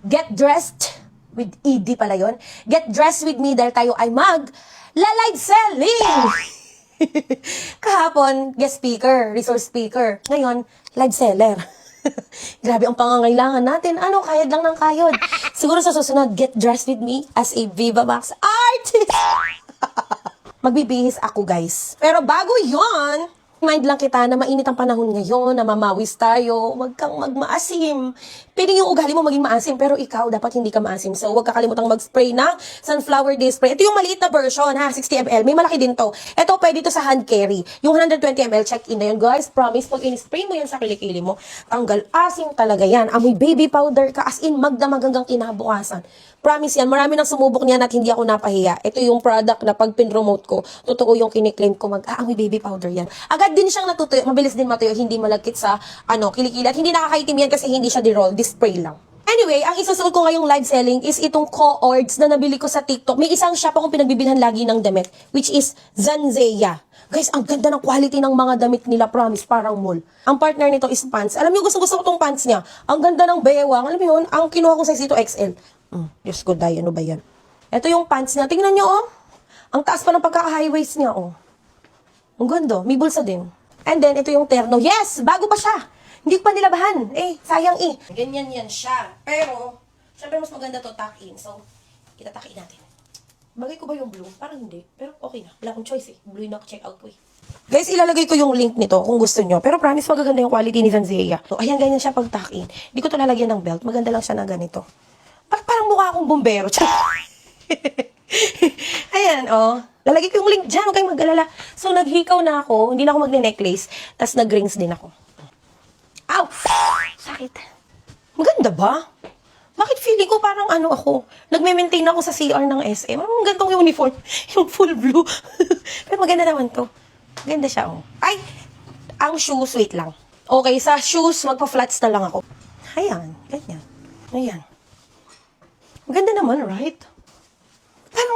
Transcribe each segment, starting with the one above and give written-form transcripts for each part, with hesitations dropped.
Get dressed with ED pala yun. Get dressed with me dahil tayo ay live selling! Kahapon, guest speaker, resource speaker. Ngayon, live seller. Grabe ang pangangailangan natin. Ano, kayod lang ng kayod. Siguro sa susunod, get dressed with me as a Viva Max artist. Magbibihis ako, guys. Pero bago yon, mind lang kita na mainit ang panahon ngayon, na mamawis tayo, huwag kang magmaasim. Pwede yung ugali mo maging maasim, pero ikaw dapat hindi ka maasim. So, huwag kakalimutang mag-spray ng sunflower day spray. Ito yung maliit na version, ha, 60 ml. May malaki din to. Ito, pwede to sa hand carry. Yung 120 ml, check-in na yun, guys. Promise, pag in-spray mo yan sa kilikili mo, tanggal asim talaga yan. Amoy baby powder ka, as in, magdamag hanggang kinabukasan. Promise yan, marami nang sumubok niyan at hindi ako napahiya. Ito yung product na pag pin-promote ko, totoo yung kiniklaim ko, amoy baby powder yan. Agad din siyang natutuyo, mabilis din matuyo, hindi malagkit sa kilikili. At hindi nakakaitim yan kasi hindi siya di-roll, di-spray lang. Anyway, ang isusuot ko ngayong live selling is itong co-ords na nabili ko sa TikTok. May isang shop akong pinagbibilhan lagi ng damit, which is Zanzeya. Guys, ang ganda ng quality ng mga damit nila, promise, parang mall. Ang partner nito is pants. Alam niyo, gusto ko tong pants niya. Ang ganda ng bewang. Alam niyo yun, ang kinuha kong size ito XL. Diyos ko, day, ano ba yan? Ito yung pants niya. Tingnan niyo, oh. Ang taas pa ng pagkaka-high waist niya, oh. Ang ganda. May bulsa din. And then, ito yung terno. Yes! Bago pa siya. Hindi ko pa nilabahan. Sayang eh. Ganyan yan siya. Pero, syempre mas maganda to tuck-in. So, itatuck-in natin. Bagay ko ba yung blue? Parang hindi. Pero okay na. Wala akong choice eh. Blue na check out ko eh. Guys, ilalagay ko yung link nito kung gusto nyo. Pero promise, magaganda yung quality ni Zanzeya. So, ayan, ganyan siya pag tuck-in. Hindi ko to lalagyan ng belt. Maganda lang siya na ganito. Parang mukha akong bumbero. Ayan, oh. Lalagay ko yung link dyan. Huwag kayong mag-alala. So, naghikaw na ako. Hindi na ako magne-necklace. Tapos, nag-rings din ako. Ow! Sakit. Maganda ba? Bakit feeling ko parang ako? Nagme-maintain ako sa CR ng SM. Ang gandong uniform. Yung full blue. Pero maganda naman to. Maganda siya, oh. Ay! Ang shoes, wait lang. Okay, sa shoes, magpa-flats na lang ako. Ayan. Ganyan. Ayan. Maganda naman, right? Pero,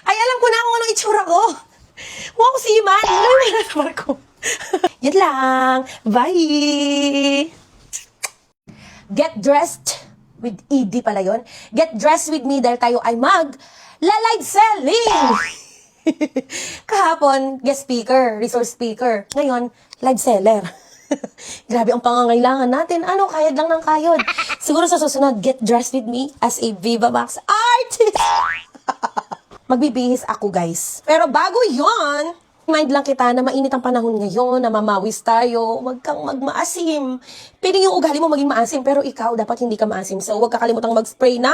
ay, alam ko na kung anong itsura ko. Mukha ko si Iman. Alam mo na naman ko. Yan lang. Bye! Get dressed with ED pala yun. Get dressed with me dahil tayo ay live selling! Kahapon, guest speaker, resource speaker. Ngayon, live seller. Grabe ang pangangailangan natin. Ano, kayod lang ng kayod. Siguro sa susunod, get dressed with me as a Viva Max artist. Magbibihis ako, guys. Pero bago yon, mind lang kita na mainit ang panahon ngayon, na mamawis tayo, huwag kang magmaasim. Pwede yung ugali mo maging maasim, pero ikaw dapat hindi ka maasim. So, huwag kakalimutang mag-spray na